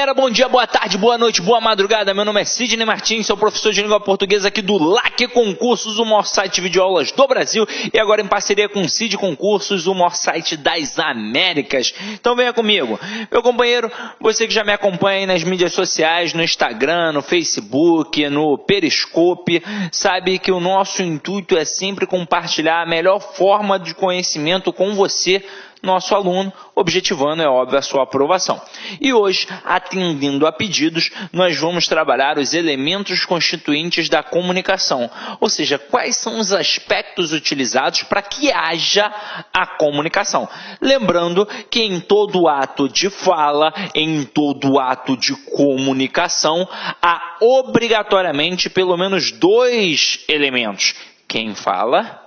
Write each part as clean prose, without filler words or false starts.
galera, bom dia, boa tarde, boa noite, boa madrugada. Meu nome é Sidney Martins, sou professor de língua portuguesa aqui do LAC Concursos, o maior site de videoaulas do Brasil, e agora em parceria com o CID Concursos, o maior site das Américas. Então venha comigo. Meu companheiro, você que já me acompanha aí nas mídias sociais, no Instagram, no Facebook, no Periscope, sabe que o nosso intuito é sempre compartilhar a melhor forma de conhecimento com você, nosso aluno, objetivando, é óbvio, a sua aprovação. E hoje, atendendo a pedidos, nós vamos trabalhar os elementos constituintes da comunicação, ou seja, quais são os aspectos utilizados para que haja a comunicação. Lembrando que em todo ato de fala, em todo ato de comunicação, há obrigatoriamente pelo menos dois elementos: quem fala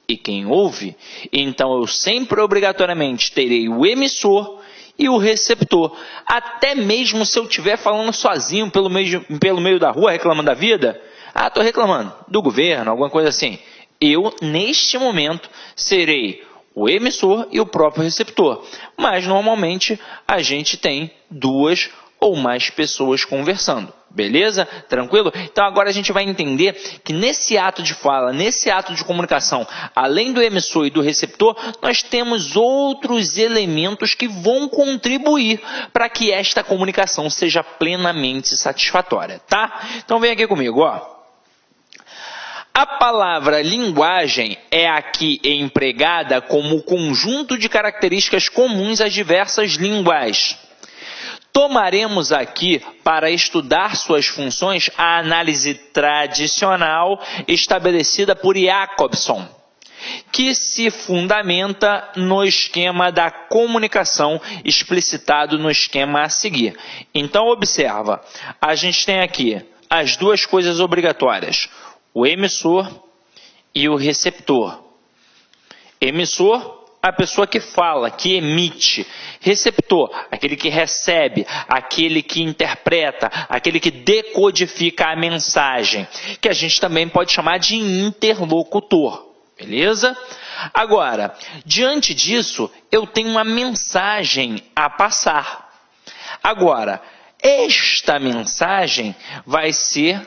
e quem ouve. Então eu sempre obrigatoriamente terei o emissor e o receptor. Até mesmo se eu estiver falando sozinho pelo meio da rua reclamando da vida, estou reclamando do governo, alguma coisa assim, eu neste momento serei o emissor e o próprio receptor. Mas normalmente a gente tem duas ou mais pessoas conversando. Beleza? Tranquilo? Então agora a gente vai entender que nesse ato de fala, nesse ato de comunicação, além do emissor e do receptor, nós temos outros elementos que vão contribuir para que esta comunicação seja plenamente satisfatória, tá? Então vem aqui comigo, ó. A palavra linguagem é aqui empregada como conjunto de características comuns às diversas línguas. Tomaremos aqui, para estudar suas funções, a análise tradicional estabelecida por Jacobson, que se fundamenta no esquema da comunicação explicitado no esquema a seguir. Então, observa, a gente tem aqui as duas coisas obrigatórias: o emissor e o receptor. Emissor, a pessoa que fala, que emite. Receptor, aquele que recebe, aquele que interpreta, aquele que decodifica a mensagem, que a gente também pode chamar de interlocutor. Beleza? Agora, diante disso, eu tenho uma mensagem a passar. Agora, esta mensagem vai ser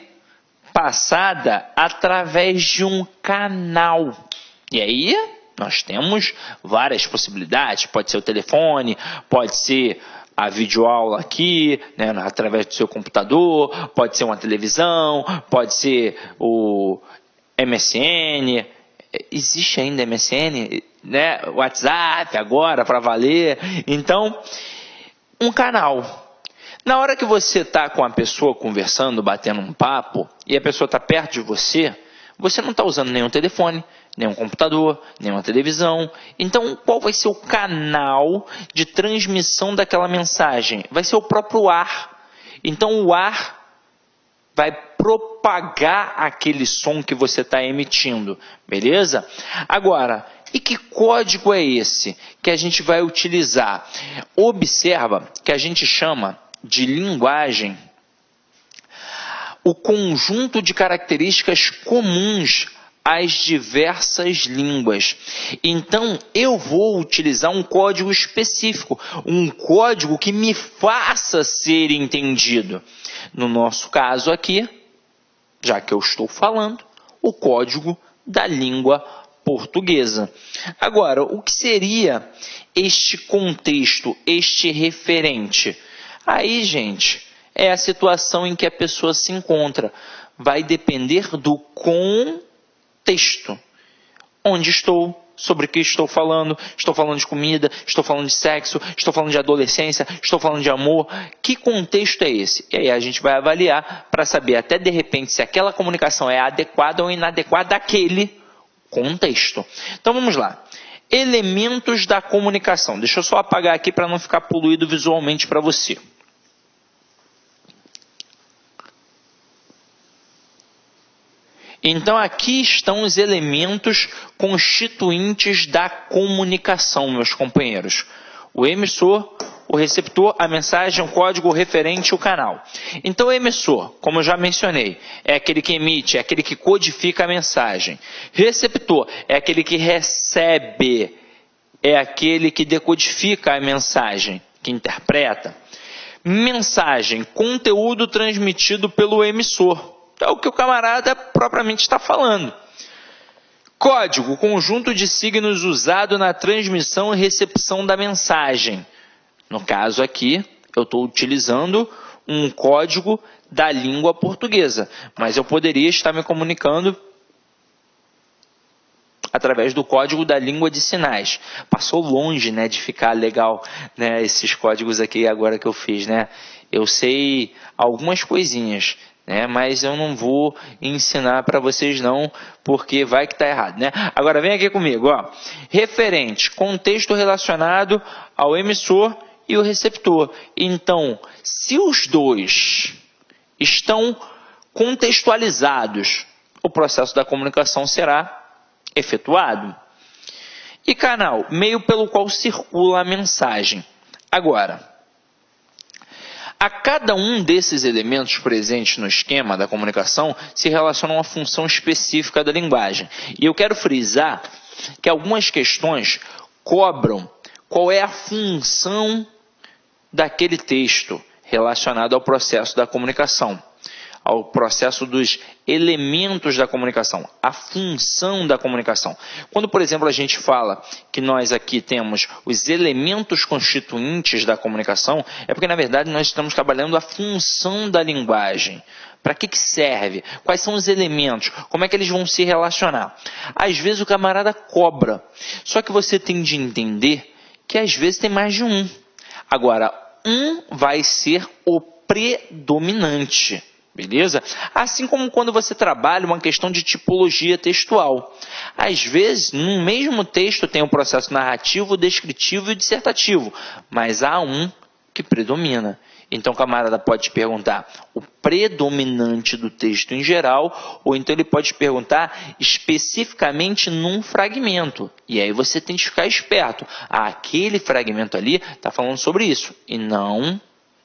passada através de um canal. E aí, nós temos várias possibilidades. Pode ser o telefone, pode ser a videoaula aqui, né, através do seu computador, pode ser uma televisão, pode ser o MSN. Existe ainda MSN, né? WhatsApp agora para valer. Então, um canal. Na hora que você está com a pessoa conversando, batendo um papo, e a pessoa está perto de você, você não está usando nenhum telefone, nenhum computador, nenhuma televisão. Então, qual vai ser o canal de transmissão daquela mensagem? Vai ser o próprio ar. Então, o ar vai propagar aquele som que você está emitindo. Beleza? Agora, e que código é esse que a gente vai utilizar? Observa que a gente chama de linguagem o conjunto de características comuns às diversas línguas. Então, eu vou utilizar um código específico, um código que me faça ser entendido. No nosso caso aqui, já que eu estou falando, o código da língua portuguesa. Agora, o que seria este contexto, este referente? Aí, gente, é a situação em que a pessoa se encontra. Vai depender do contexto. Onde estou, sobre o que estou falando de comida, estou falando de sexo, estou falando de adolescência, estou falando de amor. Que contexto é esse? E aí a gente vai avaliar para saber até de repente se aquela comunicação é adequada ou inadequada àquele contexto. Então vamos lá. Elementos da comunicação. Deixa eu só apagar aqui para não ficar poluído visualmente para você. Então, aqui estão os elementos constituintes da comunicação, meus companheiros. O emissor, o receptor, a mensagem, o código, o referente e o canal. Então, o emissor, como eu já mencionei, é aquele que emite, é aquele que codifica a mensagem. Receptor é aquele que recebe, é aquele que decodifica a mensagem, que interpreta. Mensagem, conteúdo transmitido pelo emissor. É o que o camarada propriamente está falando. Código, conjunto de signos usado na transmissão e recepção da mensagem. No caso aqui, eu estou utilizando um código da língua portuguesa, mas eu poderia estar me comunicando através do código da língua de sinais. Passou longe, né, de ficar legal, né, esses códigos aqui agora que eu fiz, né? Eu sei algumas coisinhas, né, mas eu não vou ensinar para vocês não, porque vai que tá errado, né? Agora vem aqui comigo, ó. Referente, contexto relacionado ao emissor e o receptor. Então, se os dois estão contextualizados, o processo da comunicação será efetuado. E canal, meio pelo qual circula a mensagem. Agora, a cada um desses elementos presentes no esquema da comunicação se relaciona a uma função específica da linguagem. E eu quero frisar que algumas questões cobram qual é a função daquele texto relacionado ao processo da comunicação, ao processo dos elementos da comunicação, a função da comunicação. Quando, por exemplo, a gente fala que nós aqui temos os elementos constituintes da comunicação, é porque, na verdade, nós estamos trabalhando a função da linguagem. Para que serve? Quais são os elementos? Como é que eles vão se relacionar? Às vezes o camarada cobra, só que você tem de entender que às vezes tem mais de um. Agora, um vai ser o predominante. Beleza? Assim como quando você trabalha uma questão de tipologia textual. Às vezes, no mesmo texto tem o processo narrativo, descritivo e dissertativo, mas há um que predomina. Então o camarada pode te perguntar o predominante do texto em geral, ou então ele pode te perguntar especificamente num fragmento. E aí você tem que ficar esperto. Aquele fragmento ali está falando sobre isso, e não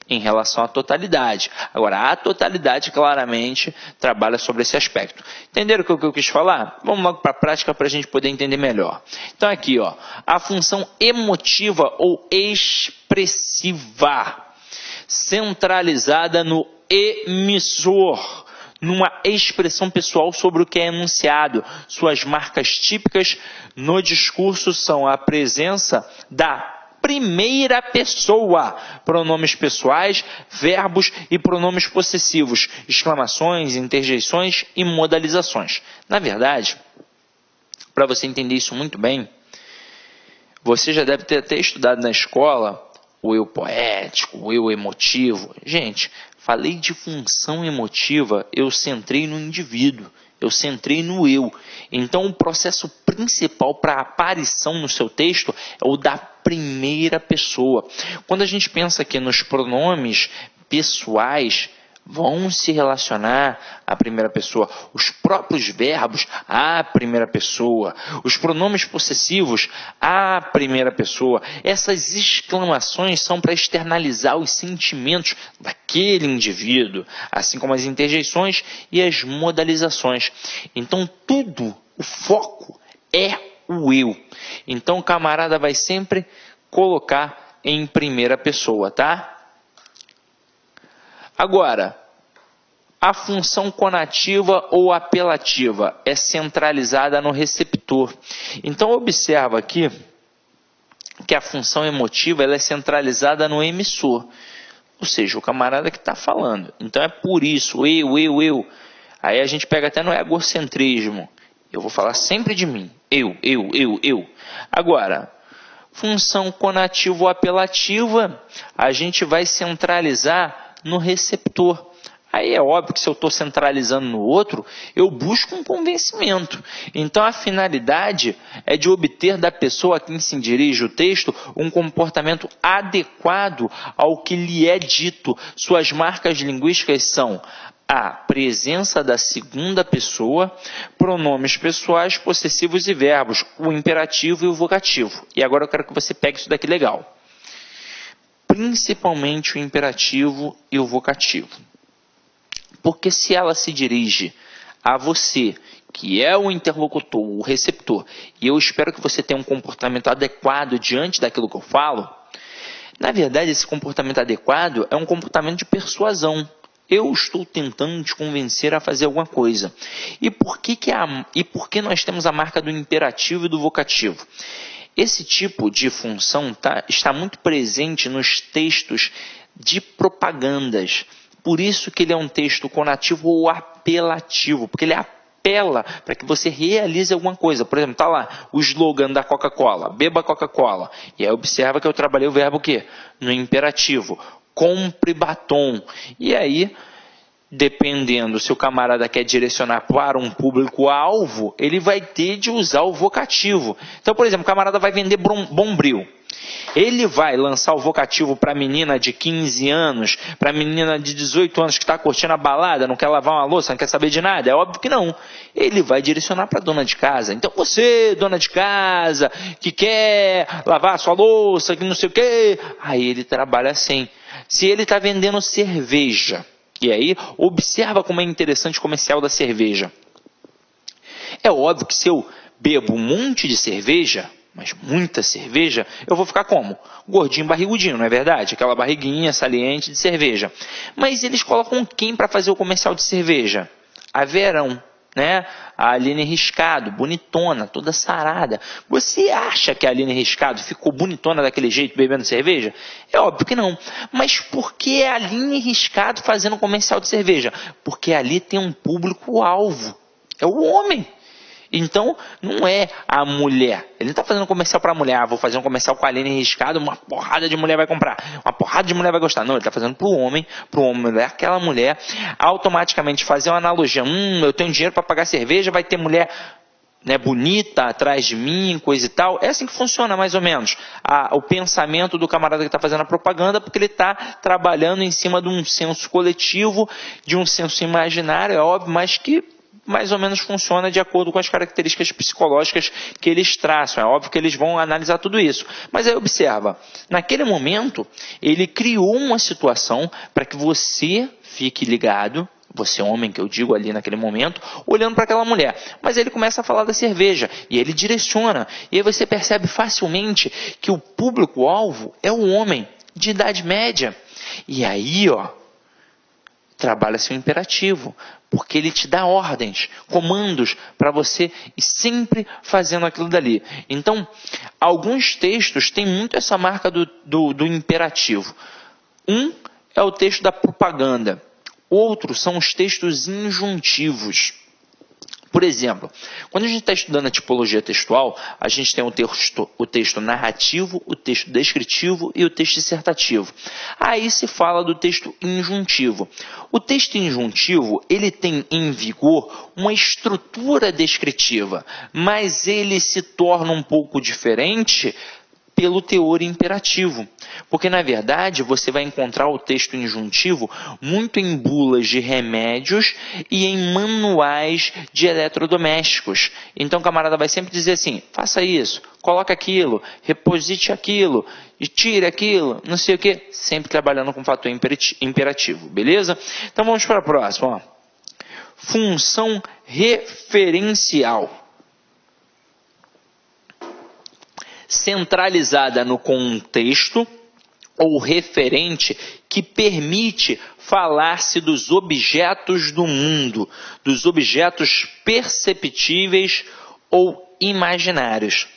em relação à totalidade. Agora, a totalidade claramente trabalha sobre esse aspecto. Entenderam o que eu quis falar? Vamos logo para a prática para a gente poder entender melhor. Então aqui, ó, a função emotiva ou expressiva, centralizada no emissor, numa expressão pessoal sobre o que é enunciado. Suas marcas típicas no discurso são a presença da primeira pessoa, pronomes pessoais, verbos e pronomes possessivos, exclamações, interjeições e modalizações. Na verdade, para você entender isso muito bem, você já deve ter até estudado na escola o eu poético, o eu emotivo. Gente, falei de função emotiva, eu centrei no indivíduo, eu centrei no eu. Então, o processo principal para a aparição no seu texto é o da primeira pessoa. Quando a gente pensa aqui nos pronomes pessoais, vão se relacionar à primeira pessoa. Os próprios verbos, à primeira pessoa. Os pronomes possessivos, à primeira pessoa. Essas exclamações são para externalizar os sentimentos daquele indivíduo, assim como as interjeições e as modalizações. Então, tudo, o foco é o eu. Então, o camarada vai sempre colocar em primeira pessoa, tá? Agora, a função conativa ou apelativa é centralizada no receptor. Então, observa aqui que a função emotiva ela é centralizada no emissor. Ou seja, o camarada que está falando. Então, é por isso, eu. Aí a gente pega até no egocentrismo. Eu vou falar sempre de mim. Eu. Agora, função conativa ou apelativa, a gente vai centralizar no receptor. Aí é óbvio que se eu estou centralizando no outro, eu busco um convencimento. Então a finalidade é de obter da pessoa a quem se dirige o texto um comportamento adequado ao que lhe é dito. Suas marcas linguísticas são a presença da segunda pessoa, pronomes pessoais, possessivos e verbos, o imperativo e o vocativo. E agora eu quero que você pegue isso daqui legal. Principalmente o imperativo e o vocativo. Porque se ela se dirige a você, que é o interlocutor, o receptor, e eu espero que você tenha um comportamento adequado diante daquilo que eu falo, Na verdade, esse comportamento adequado é um comportamento de persuasão. Eu estou tentando te convencer a fazer alguma coisa. E por que nós temos a marca do imperativo e do vocativo? Esse tipo de função está muito presente nos textos de propagandas. Por isso que ele é um texto conativo ou apelativo, porque ele apela para que você realize alguma coisa. Por exemplo, está lá o slogan da Coca-Cola, beba Coca-Cola. E aí observa que eu trabalhei o verbo o quê? No imperativo. Compre batom. E aí, dependendo se o camarada quer direcionar para um público-alvo, ele vai ter de usar o vocativo. Então, por exemplo, o camarada vai vender Bombril. Ele vai lançar o vocativo para a menina de 15 anos, para a menina de 18 anos que está curtindo a balada, não quer lavar uma louça, não quer saber de nada? É óbvio que não. Ele vai direcionar para a dona de casa. Então você, dona de casa, que quer lavar a sua louça, que não sei o quê, aí ele trabalha assim. Se ele está vendendo cerveja, e aí observa como é interessante o comercial da cerveja. É óbvio que se eu bebo um monte de cerveja, mas muita cerveja, eu vou ficar como? Gordinho, barrigudinho, não é verdade? Aquela barriguinha saliente de cerveja. Mas eles colocam quem para fazer o comercial de cerveja? A Verão, né? A Aline Riscado, bonitona, toda sarada. Você acha que a Aline Riscado ficou bonitona daquele jeito bebendo cerveja? É óbvio que não. Mas por que a Aline Riscado fazendo comercial de cerveja? Porque ali tem um público-alvo. É o homem. Então, não é a mulher. Ele não está fazendo comercial para a mulher. Vou fazer um comercial com a Aline Riscado, uma porrada de mulher vai comprar. Uma porrada de mulher vai gostar. Não, ele está fazendo para o homem, aquela mulher, automaticamente fazer uma analogia. Eu tenho dinheiro para pagar cerveja, vai ter mulher, né, bonita atrás de mim, coisa e tal. É assim que funciona, mais ou menos, o pensamento do camarada que está fazendo a propaganda, porque ele está trabalhando em cima de um senso coletivo, de um senso imaginário, é óbvio, mas que mais ou menos funciona de acordo com as características psicológicas que eles traçam. É óbvio que eles vão analisar tudo isso. Mas aí observa, naquele momento, ele criou uma situação para que você fique ligado, você homem que eu digo ali naquele momento, olhando para aquela mulher. Mas ele começa a falar da cerveja e ele direciona. E aí você percebe facilmente que o público-alvo é o homem de idade média. E aí, trabalha-se o imperativo, porque ele te dá ordens, comandos para você ir sempre fazendo aquilo dali. Então, alguns textos têm muito essa marca do imperativo. Um é o texto da propaganda, outros são os textos injuntivos. Por exemplo, quando a gente está estudando a tipologia textual, a gente tem o texto narrativo, o texto descritivo e o texto dissertativo. Aí se fala do texto injuntivo. O texto injuntivo, ele tem em vigor uma estrutura descritiva, mas ele se torna um pouco diferente pelo teor imperativo. Porque, na verdade, você vai encontrar o texto injuntivo muito em bulas de remédios e em manuais de eletrodomésticos. Então, o camarada vai sempre dizer assim, faça isso, coloque aquilo, reposite aquilo, e tire aquilo, não sei o que, sempre trabalhando com fator imperativo, beleza? Então, vamos para a próxima. Função referencial. Centralizada no contexto ou referente que permite falar-se dos objetos do mundo, dos objetos perceptíveis ou imaginários.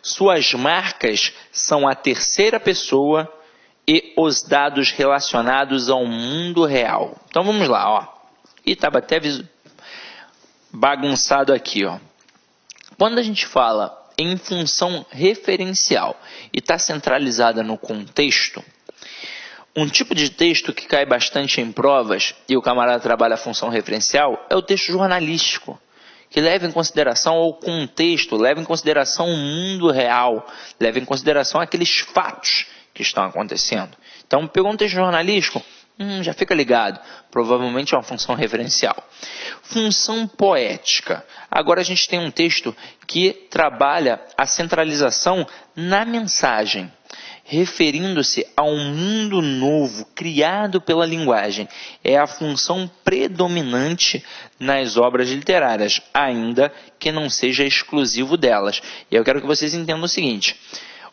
Suas marcas são a terceira pessoa e os dados relacionados ao mundo real. Então vamos lá, E estava até bagunçado aqui, Quando a gente fala em função referencial e está centralizada no contexto, um tipo de texto que cai bastante em provas e o camarada trabalha a função referencial é o texto jornalístico, que leva em consideração o contexto, leva em consideração o mundo real, leva em consideração aqueles fatos que estão acontecendo. Então, pegou um texto jornalístico, já fica ligado, provavelmente é uma função referencial. Função poética. Agora a gente tem um texto que trabalha a centralização na mensagem, referindo-se a um mundo novo criado pela linguagem. É a função predominante nas obras literárias, ainda que não seja exclusivo delas. E eu quero que vocês entendam o seguinte: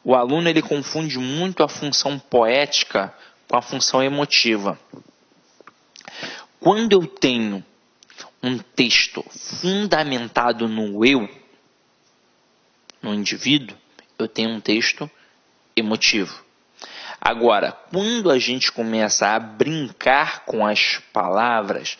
O aluno ele confunde muito a função poética com a função emotiva. Quando eu tenho um texto fundamentado no eu, no indivíduo, eu tenho um texto emotivo. Agora, quando a gente começa a brincar com as palavras,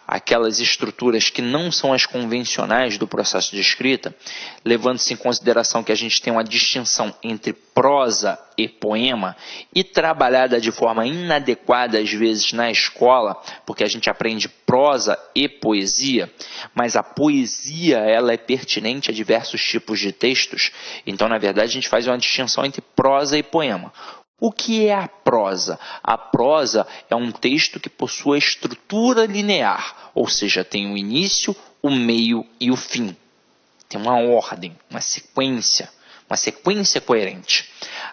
aquelas estruturas que não são as convencionais do processo de escrita, levando-se em consideração que a gente tem uma distinção entre prosa e poema, e trabalhada de forma inadequada às vezes na escola, porque a gente aprende prosa e poesia, mas a poesia ela é pertinente a diversos tipos de textos, então na verdade a gente faz uma distinção entre prosa e poema. O que é a prosa? A prosa é um texto que possui estrutura linear, ou seja, tem o início, o meio e o fim. Tem uma ordem, uma sequência coerente.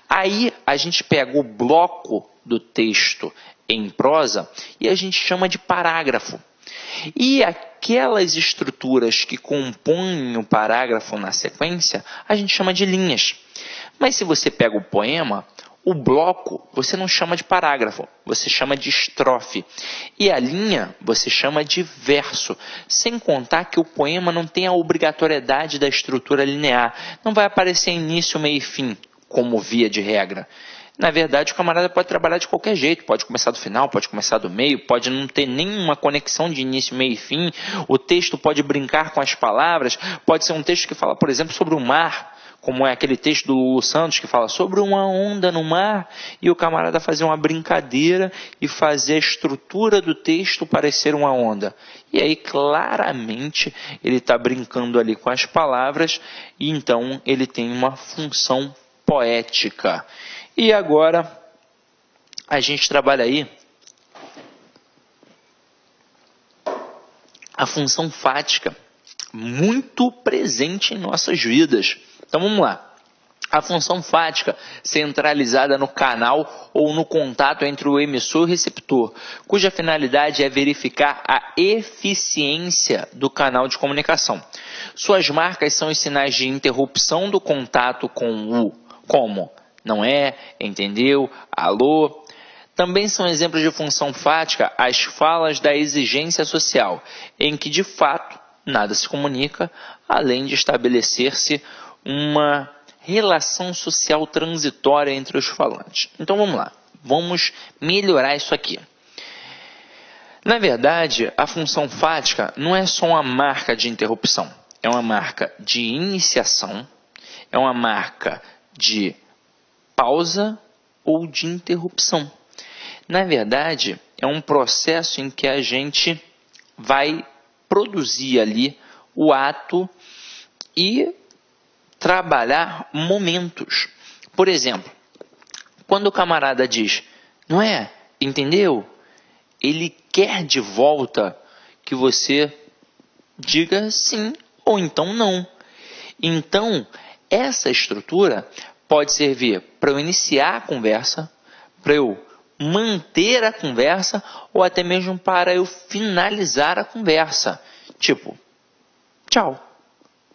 Aí a gente pega o bloco do texto em prosa e a gente chama de parágrafo. E aquelas estruturas que compõem o parágrafo na sequência, a gente chama de linhas. Mas se você pega o poema, o bloco você não chama de parágrafo, você chama de estrofe. E a linha você chama de verso. Sem contar que o poema não tem a obrigatoriedade da estrutura linear. Não vai aparecer início, meio e fim, como via de regra. Na verdade, o camarada pode trabalhar de qualquer jeito. Pode começar do final, pode começar do meio, pode não ter nenhuma conexão de início, meio e fim. O texto pode brincar com as palavras. Pode ser um texto que fala, por exemplo, sobre o mar, como é aquele texto do Lulu Santos que fala sobre uma onda no mar, e o camarada fazer uma brincadeira e fazer a estrutura do texto parecer uma onda. E aí, claramente, ele está brincando ali com as palavras, e então ele tem uma função poética. E agora, a gente trabalha aí a função fática, muito presente em nossas vidas. Então vamos lá. A função fática centralizada no canal ou no contato entre o emissor e o receptor, cuja finalidade é verificar a eficiência do canal de comunicação. Suas marcas são os sinais de interrupção do contato com o como, não é, entendeu, alô. Também são exemplos de função fática as falas da exigência social, em que de fato nada se comunica, além de estabelecer-se uma relação social transitória entre os falantes. Então vamos lá, vamos melhorar isso aqui. Na verdade, a função fática não é só uma marca de interrupção, é uma marca de iniciação, é uma marca de pausa ou de interrupção. Na verdade, é um processo em que a gente vai produzir ali o ato e trabalhar momentos. Por exemplo, quando o camarada diz, não é, entendeu? Ele quer de volta que você diga sim ou então não. Então, essa estrutura pode servir para eu iniciar a conversa, para eu manter a conversa ou até mesmo para eu finalizar a conversa. Tipo, tchau.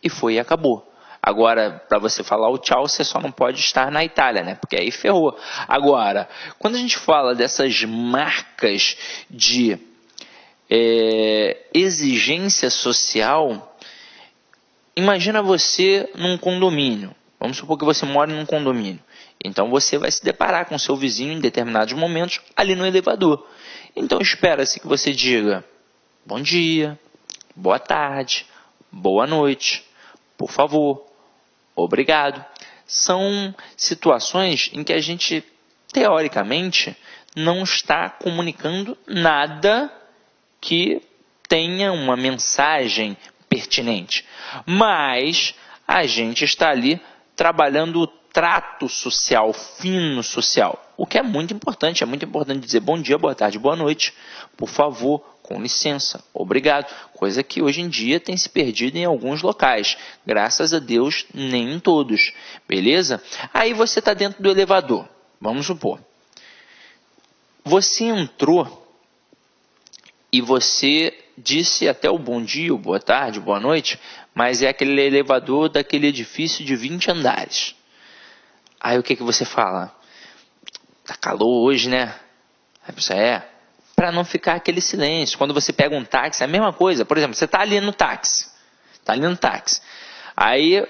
E foi e acabou. Agora, para você falar o tchau, você só não pode estar na Itália, né? Porque aí ferrou. Agora, quando a gente fala dessas marcas de exigência social, imagina você num condomínio. Vamos supor que você mora num condomínio. Então, você vai se deparar com seu vizinho em determinados momentos ali no elevador. Então, espera-se que você diga bom dia, boa tarde, boa noite, por favor, obrigado. São situações em que a gente, teoricamente, não está comunicando nada que tenha uma mensagem pertinente. Mas a gente está ali trabalhando o trato social, fino social, o que é muito importante. É muito importante dizer bom dia, boa tarde, boa noite, por favor, com licença, obrigado, coisa que hoje em dia tem se perdido em alguns locais, graças a Deus, nem em todos, beleza? Aí você está dentro do elevador, vamos supor, você entrou e você disse até o bom dia, boa tarde, boa noite, mas é aquele elevador daquele edifício de 20 andares. Aí o que você fala? Tá calor hoje, né? Aí você para não ficar aquele silêncio. Quando você pega um táxi, é a mesma coisa. Por exemplo, você tá ali no táxi. Aí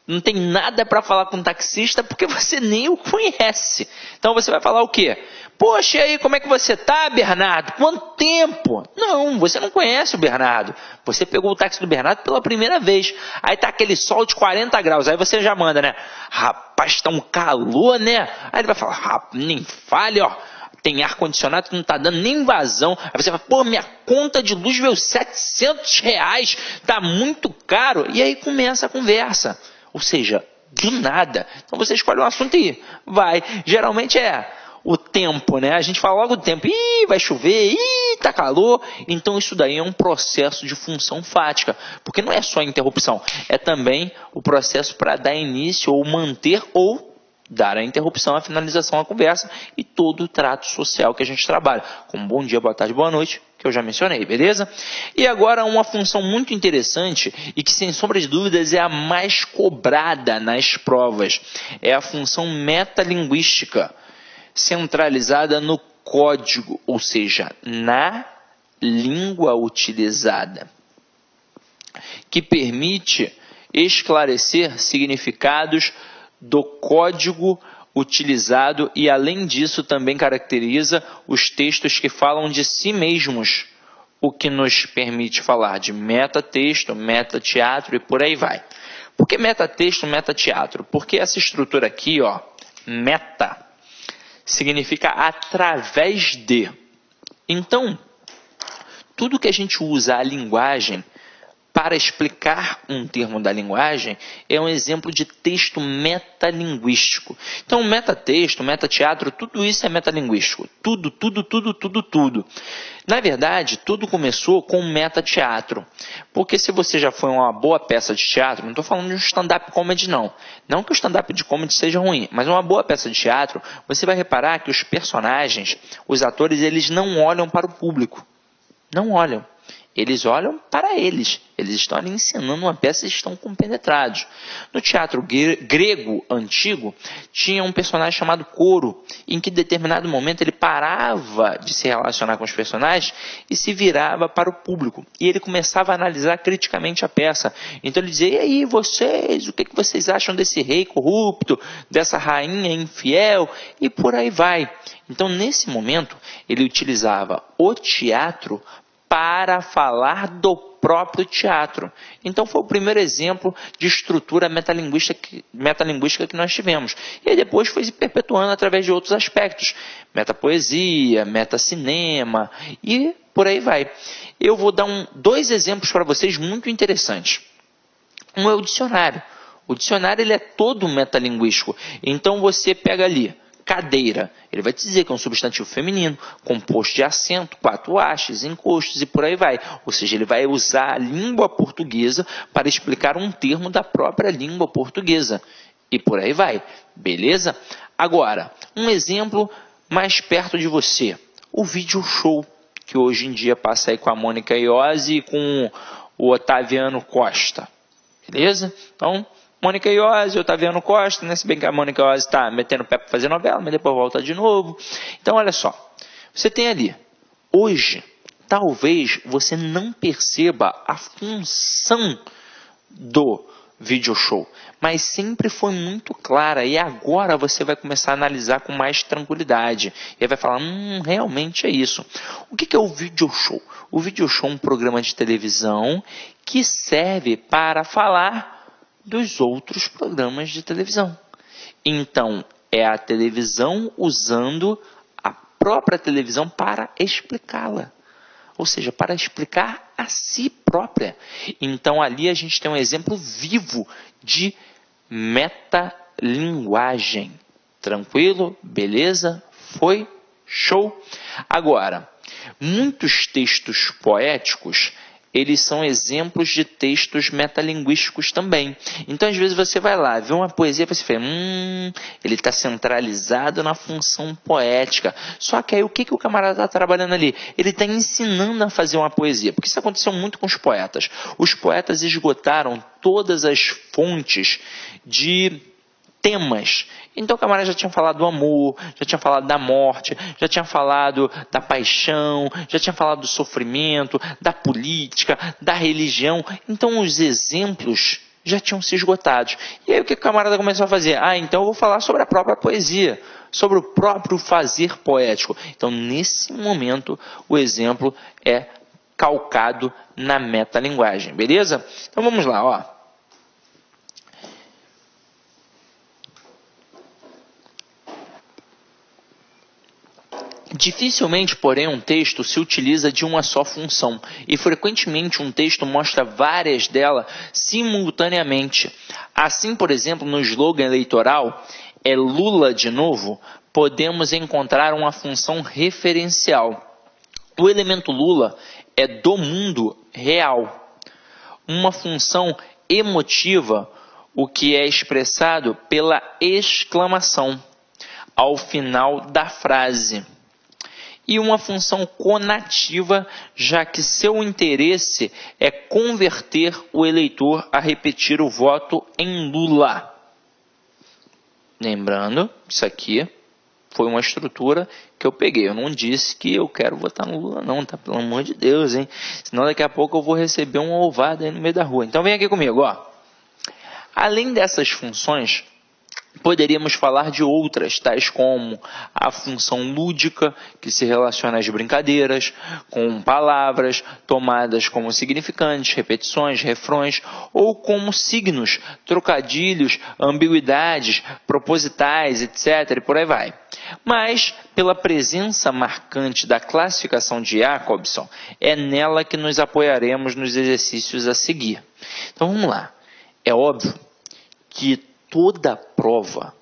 não tem nada para falar com o taxista porque você nem o conhece. Então você vai falar o quê? Poxa, e aí, como é que você tá, Bernardo? Quanto tempo? Não, você não conhece o Bernardo. Você pegou o táxi do Bernardo pela primeira vez. Aí tá aquele sol de 40 graus. Aí você já manda, né? Rapaz, tá um calor, né? Aí ele vai falar, nem fale, ó. Tem ar-condicionado que não tá dando nem vazão. Aí você fala, pô, minha conta de luz veio R$700. Tá muito caro. E aí começa a conversa. Ou seja, do nada. Então você escolhe um assunto e vai. Geralmente o tempo, né? A gente fala logo do tempo. Ih, vai chover. Ih, tá calor. Então isso daí é um processo de função fática. Porque não é só a interrupção. É também o processo para dar início ou manter ou dar a interrupção, a finalização da conversa e todo o trato social que a gente trabalha. Como bom dia, boa tarde, boa noite, que eu já mencionei, beleza? E agora uma função muito interessante e que sem sombra de dúvidas é a mais cobrada nas provas. É a função metalinguística, centralizada no código, ou seja, na língua utilizada, que permite esclarecer significados do código utilizado e, além disso, também caracteriza os textos que falam de si mesmos, o que nos permite falar de metatexto, metateatro e por aí vai. Por que metatexto, metateatro? Porque essa estrutura aqui, ó, meta, significa através de. Então, tudo que a gente usa a linguagem para explicar um termo da linguagem é um exemplo de texto metalinguístico. Então, metatexto, metateatro, tudo isso é metalinguístico. Tudo. Na verdade, tudo começou com metateatro. Porque se você já foi uma boa peça de teatro, não estou falando de um stand-up comedy não. Não que o stand-up de comedy seja ruim, mas uma boa peça de teatro, você vai reparar que os personagens, os atores, eles não olham para o público. Não olham. Eles olham para eles. Eles estão ali encenando uma peça e estão compenetrados. No teatro grego antigo, tinha um personagem chamado Coro, em que em determinado momento ele parava de se relacionar com os personagens e se virava para o público. E ele começava a analisar criticamente a peça. Então ele dizia, e aí vocês, o que vocês acham desse rei corrupto, dessa rainha infiel? E por aí vai. Então nesse momento, ele utilizava o teatro para falar do próprio teatro. Então foi o primeiro exemplo de estrutura metalinguística que nós tivemos. E aí depois foi se perpetuando através de outros aspectos. Metapoesia, metacinema e por aí vai. Eu vou dar dois exemplos para vocês muito interessantes. Um é o dicionário. O dicionário ele é todo metalinguístico. Então você pega ali cadeira, ele vai te dizer que é um substantivo feminino, composto de acento, 4 hastes, encostos e por aí vai. Ou seja, ele vai usar a língua portuguesa para explicar um termo da própria língua portuguesa. E por aí vai. Beleza? Agora, um exemplo mais perto de você. O video show, que hoje em dia passa aí com a Mônica Iose e com o Otaviano Costa. Beleza? Então, Mônica Iose, Otaviano Costa, né? Se bem que a Mônica Iose está metendo o pé para fazer novela, mas depois volta de novo. Então, olha só. Você tem ali, hoje, talvez você não perceba a função do video show, mas sempre foi muito clara e agora você vai começar a analisar com mais tranquilidade. E aí vai falar, realmente é isso. O que é o video show? O video show é um programa de televisão que serve para falar dos outros programas de televisão. Então, é a televisão usando a própria televisão para explicá-la. Ou seja, para explicar a si própria. Então, ali a gente tem um exemplo vivo de metalinguagem. Tranquilo? Beleza? Foi? Show? Agora, muitos textos poéticos eles são exemplos de textos metalinguísticos também. Então, às vezes, você vai lá, vê uma poesia e você fala, ele está centralizado na função poética. Só que aí, o que o camarada está trabalhando ali? Ele está ensinando a fazer uma poesia. Porque isso aconteceu muito com os poetas. Os poetas esgotaram todas as fontes de temas. Então o camarada já tinha falado do amor, já tinha falado da morte, já tinha falado da paixão, já tinha falado do sofrimento, da política, da religião. Então os exemplos já tinham se esgotado. E aí o que o camarada começou a fazer? Então eu vou falar sobre a própria poesia, sobre o próprio fazer poético. Então nesse momento o exemplo é calcado na metalinguagem, beleza? Então vamos lá, ó. Dificilmente, porém, um texto se utiliza de uma só função, e frequentemente um texto mostra várias delas simultaneamente. Assim, por exemplo, no slogan eleitoral, é Lula de novo, podemos encontrar uma função referencial. O elemento Lula é do mundo real. Uma função emotiva, o que é expressado pela exclamação ao final da frase. E uma função conativa, já que seu interesse é converter o eleitor a repetir o voto em Lula. Lembrando, isso aqui foi uma estrutura que eu peguei. Eu não disse que eu quero votar no Lula não, tá? Pelo amor de Deus, hein? Senão daqui a pouco eu vou receber uma ovada aí no meio da rua. Então vem aqui comigo, ó. Além dessas funções, poderíamos falar de outras, tais como a função lúdica, que se relaciona às brincadeiras, com palavras tomadas como significantes, repetições, refrões, ou como signos, trocadilhos, ambiguidades, propositais, etc. e por aí vai. Mas, pela presença marcante da classificação de Jacobson, é nela que nos apoiaremos nos exercícios a seguir. Então vamos lá. É óbvio que toda prova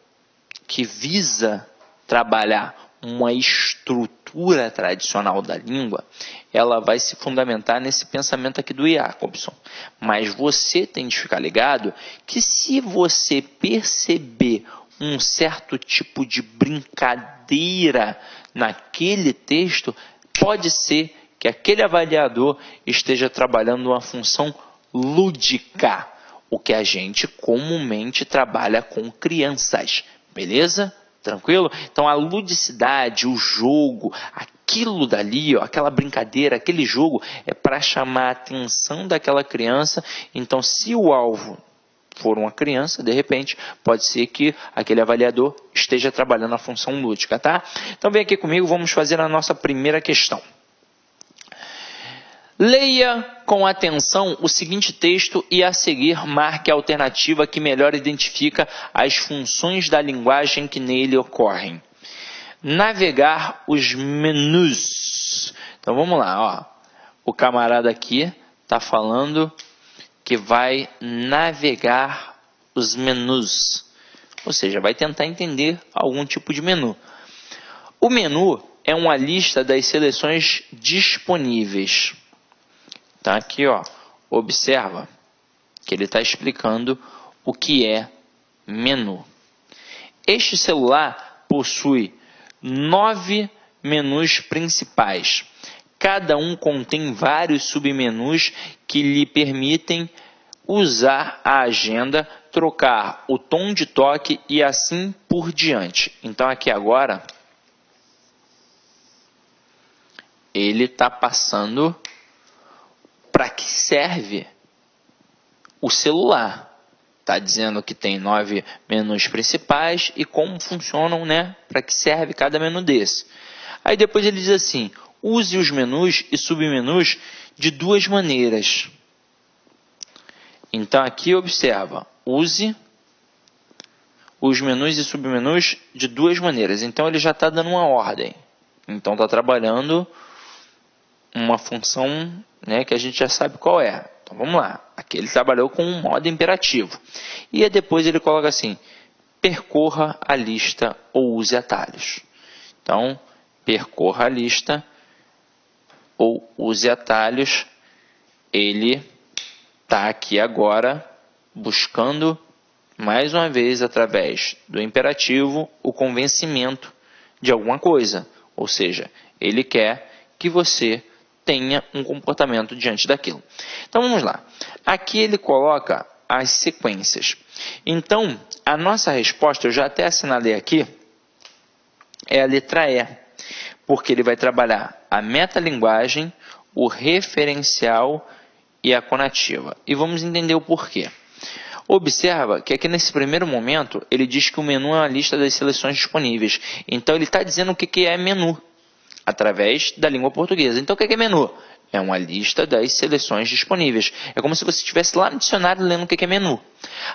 que visa trabalhar uma estrutura tradicional da língua, ela vai se fundamentar nesse pensamento aqui do Jacobson. Mas você tem de ficar ligado que se você perceber um certo tipo de brincadeira naquele texto, pode ser que aquele avaliador esteja trabalhando uma função lúdica, o que a gente comumente trabalha com crianças, beleza? Tranquilo? Então a ludicidade, o jogo, aquilo dali, ó, aquela brincadeira, aquele jogo é para chamar a atenção daquela criança. Então se o alvo for uma criança, de repente, pode ser que aquele avaliador esteja trabalhando a função lúdica, tá? Então vem aqui comigo, vamos fazer a nossa primeira questão. Leia com atenção o seguinte texto e a seguir marque a alternativa que melhor identifica as funções da linguagem que nele ocorrem. Navegar os menus. Então vamos lá, ó. O camarada aqui está falando que vai navegar os menus. Ou seja, vai tentar entender algum tipo de menu. O menu é uma lista das seleções disponíveis. Tá aqui, ó, observa que ele está explicando o que é menu. Este celular possui 9 menus principais. Cada um contém vários submenus que lhe permitem usar a agenda, trocar o tom de toque e assim por diante. Então aqui agora ele está passando para que serve o celular. Está dizendo que tem 9 menus principais e como funcionam, né? Para que serve cada menu desse. Aí depois ele diz assim, use os menus e submenus de duas maneiras. Então aqui observa, use os menus e submenus de duas maneiras. Então ele já está dando uma ordem. Então está trabalhando uma função, né, que a gente já sabe qual é. Então vamos lá. Aqui ele trabalhou com um modo imperativo. E depois ele coloca assim, percorra a lista ou use atalhos. Então, percorra a lista ou use atalhos. Ele está aqui agora buscando, mais uma vez, através do imperativo, o convencimento de alguma coisa. Ou seja, ele quer que você tenha um comportamento diante daquilo. Então vamos lá. Aqui ele coloca as sequências. Então, a nossa resposta, eu já até assinalei aqui, é a letra E, porque ele vai trabalhar a metalinguagem, o referencial e a conativa. E vamos entender o porquê. Observa que aqui nesse primeiro momento, ele diz que o menu é uma lista das seleções disponíveis. Então, ele está dizendo o que é menu, através da língua portuguesa. Então, o que é menu? É uma lista das seleções disponíveis. É como se você estivesse lá no dicionário lendo o que é menu.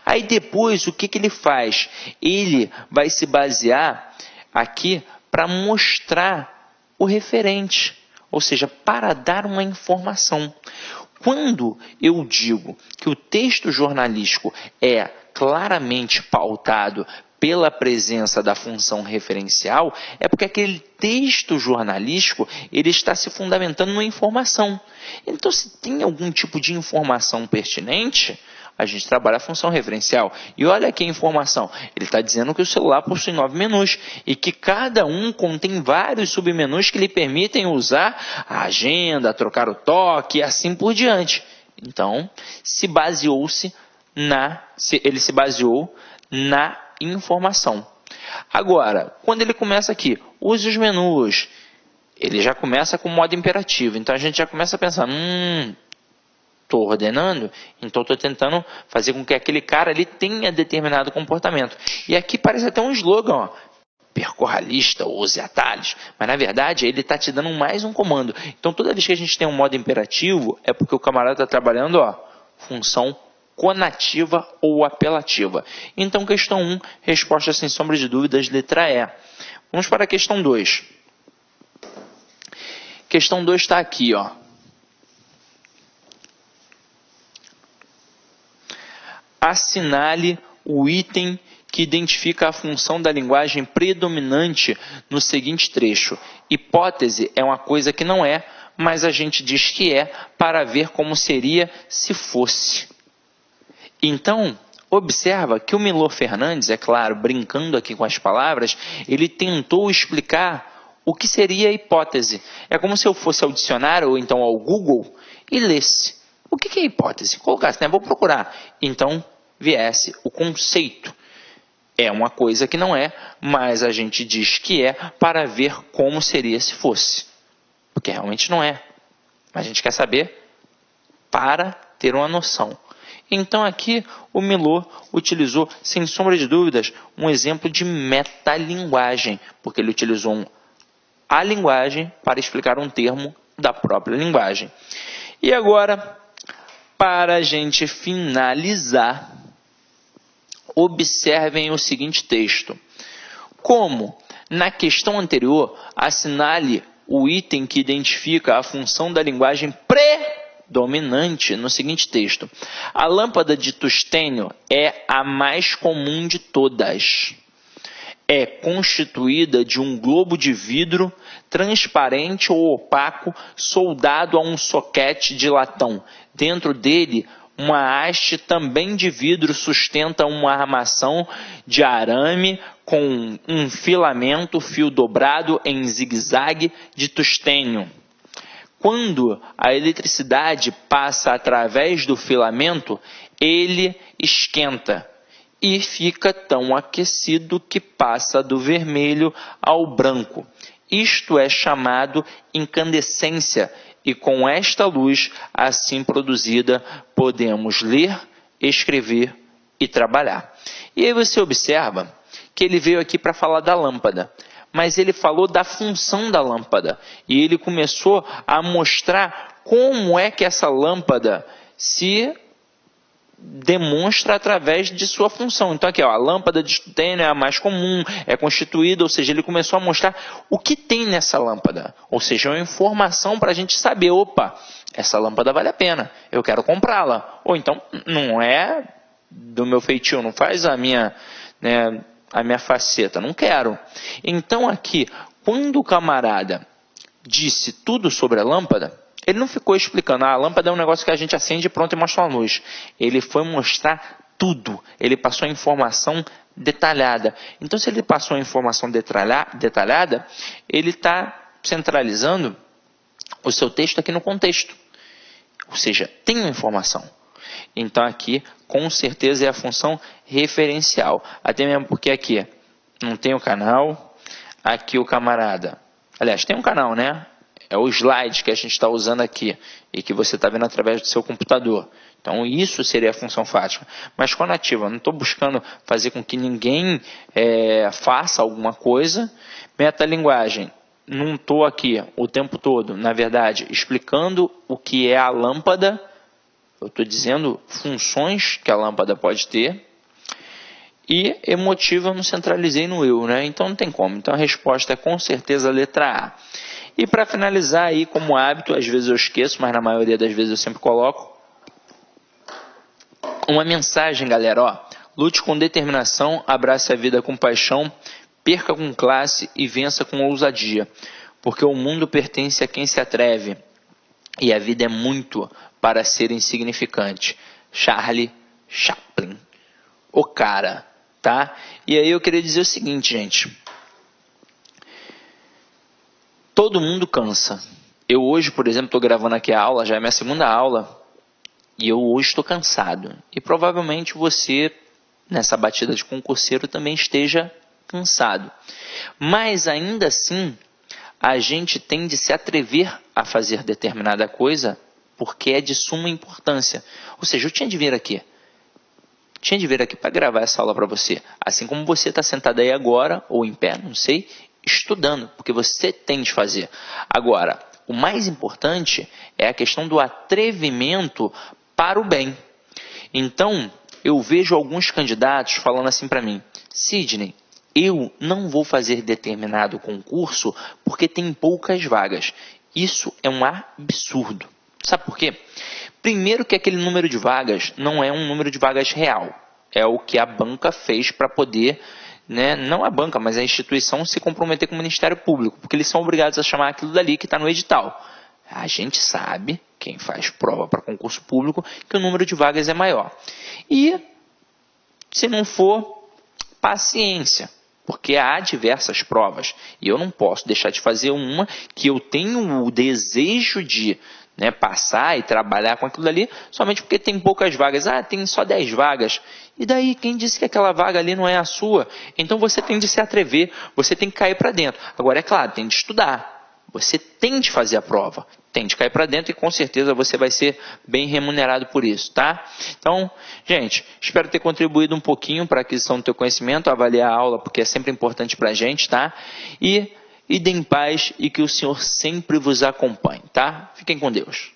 Aí depois, o que ele faz? Ele vai se basear aqui para mostrar o referente, ou seja, para dar uma informação. Quando eu digo que o texto jornalístico é claramente pautado pela presença da função referencial, é porque aquele texto jornalístico ele está se fundamentando numa informação. Então, se tem algum tipo de informação pertinente, a gente trabalha a função referencial. E olha aqui a informação. Ele está dizendo que o celular possui 9 menus e que cada um contém vários submenus que lhe permitem usar a agenda, trocar o toque e assim por diante. Então, ele se baseou na informação. Agora, quando ele começa aqui, use os ele já começa com modo imperativo. Então, a gente já começa a pensar, estou ordenando, então estou tentando fazer com que aquele cara ali tenha determinado comportamento. E aqui parece até um slogan, ó, percorra a lista, use atalhos, mas na verdade ele está te dando mais um comando. Então toda vez que a gente tem um modo imperativo, é porque o camarada está trabalhando, ó, função conativa ou apelativa. Então questão 1, resposta sem sombra de dúvidas, letra E. Vamos para a questão 2. Questão 2 está aqui, ó. Assinale o item que identifica a função da linguagem predominante no seguinte trecho. Hipótese é uma coisa que não é, mas a gente diz que é para ver como seria se fosse. Então, observa que o Milor Fernandes, é claro, brincando aqui com as palavras, ele tentou explicar o que seria a hipótese. É como se eu fosse ao dicionário ou então ao Google e lesse. O que é hipótese? Colocasse, né? Vou procurar. Então, viesse o conceito. É uma coisa que não é, mas a gente diz que é para ver como seria se fosse. Porque realmente não é. Mas a gente quer saber para ter uma noção. Então aqui o Milor utilizou, sem sombra de dúvidas, um exemplo de metalinguagem. Porque ele utilizou a linguagem para explicar um termo da própria linguagem. E agora, para a gente finalizar, observem o seguinte texto. Como na questão anterior, assinale o item que identifica a função da linguagem predominante no seguinte texto. A lâmpada de tungstênio é a mais comum de todas. É constituída de um globo de vidro transparente ou opaco soldado a um soquete de latão. Dentro dele, uma haste também de vidro sustenta uma armação de arame com um filamento fio dobrado em zigue-zague de tungstênio. Quando a eletricidade passa através do filamento, ele esquenta e fica tão aquecido que passa do vermelho ao branco. Isto é chamado incandescência, e com esta luz assim produzida podemos ler, escrever e trabalhar. E aí você observa que ele veio aqui para falar da lâmpada, mas ele falou da função da lâmpada e ele começou a mostrar como é que essa lâmpada se demonstra através de sua função. Então aqui, ó, a lâmpada de tungstênio é a mais comum, é constituída, ou seja, ele começou a mostrar o que tem nessa lâmpada. Ou seja, é uma informação para a gente saber, opa, essa lâmpada vale a pena, eu quero comprá-la. Ou então, não é do meu feitio, não faz a minha faceta, não quero. Então aqui, quando o camarada disse tudo sobre a lâmpada, ele não ficou explicando, a lâmpada é um negócio que a gente acende e pronto e mostra uma luz. Ele foi mostrar tudo. Ele passou a informação detalhada. Então, se ele passou a informação detalhada, ele está centralizando o seu texto aqui no contexto. Ou seja, tem uma informação. Então aqui, com certeza, é a função referencial. Até mesmo porque aqui não tem o canal, aqui o camarada... Aliás, tem um canal, né? É o slide que a gente está usando aqui e que você está vendo através do seu computador. Então, isso seria a função fática. Mas com a nativa, não estou buscando fazer com que ninguém faça alguma coisa. Metalinguagem, não estou aqui o tempo todo, na verdade, explicando o que é a lâmpada. Eu estou dizendo funções que a lâmpada pode ter. E emotiva eu não centralizei no eu, né? Então não tem como. Então a resposta é com certeza a letra A. E para finalizar aí, como hábito, às vezes eu esqueço, mas na maioria das vezes eu sempre coloco uma mensagem, galera, ó. Lute com determinação, abrace a vida com paixão, perca com classe e vença com ousadia. Porque o mundo pertence a quem se atreve e a vida é muito para ser insignificante. Charlie Chaplin. O cara, tá? E aí eu queria dizer o seguinte, gente. Todo mundo cansa. Eu hoje, por exemplo, estou gravando aqui a aula, já é minha segunda aula, e eu hoje estou cansado. E provavelmente você, nessa batida de concurseiro, também esteja cansado. Mas ainda assim, a gente tem de se atrever a fazer determinada coisa porque é de suma importância. Ou seja, eu tinha de vir aqui. Tinha de vir aqui para gravar essa aula para você. Assim como você está sentado aí agora, ou em pé, não sei, estudando, porque você tem de fazer. Agora, o mais importante é a questão do atrevimento para o bem. Então, eu vejo alguns candidatos falando assim para mim: Sidney, eu não vou fazer determinado concurso porque tem poucas vagas. Isso é um absurdo. Sabe por quê? Primeiro que aquele número de vagas não é um número de vagas real. É o que a banca fez para poder, né, não a banca, mas a instituição se comprometer com o Ministério Público, porque eles são obrigados a chamar aquilo dali que está no edital. A gente sabe, quem faz prova para concurso público, que o número de vagas é maior. E, se não for, paciência, porque há diversas provas. E eu não posso deixar de fazer uma que eu tenho o desejo de, né, passar e trabalhar com aquilo ali, somente porque tem poucas vagas. Ah, tem só 10 vagas. E daí, quem disse que aquela vaga ali não é a sua? Então você tem de se atrever, você tem que cair para dentro. Agora, é claro, tem de estudar. Você tem de fazer a prova, tem de cair para dentro e com certeza você vai ser bem remunerado por isso, tá? Então, gente, espero ter contribuído um pouquinho para a aquisição do teu conhecimento, avaliar a aula, porque é sempre importante para a gente, tá? E idem em paz e que o Senhor sempre vos acompanhe, tá? Fiquem com Deus.